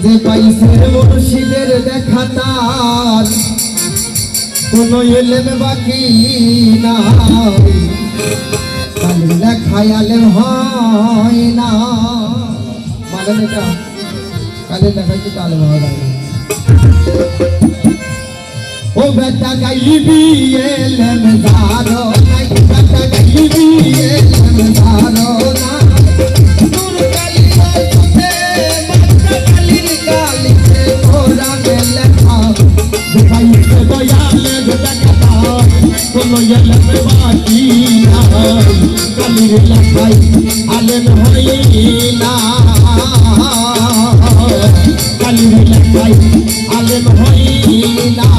যে পাইছে মুর্শিদের দেখা তার কোন এলেম বাকি নাই কালি লেখায় আলেম হয় না মানে এটা কালি লেখায় কি আলেম হয় না ও বেটা গাইবি এলেম জানো নাই বেটা গাইবি এলেম জানো না নূর কালি বলতে মাতা কালির কালিতে কোরআনে লেখা দেখাইছে দয়ালে দেখা কোন এলেম বাকি নাই কালির লেখায় আলেম হয় না কালির লেখায় আলেম হয় না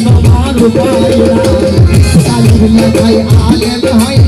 তোমার উপায় কালির লেখায় আলেম হয়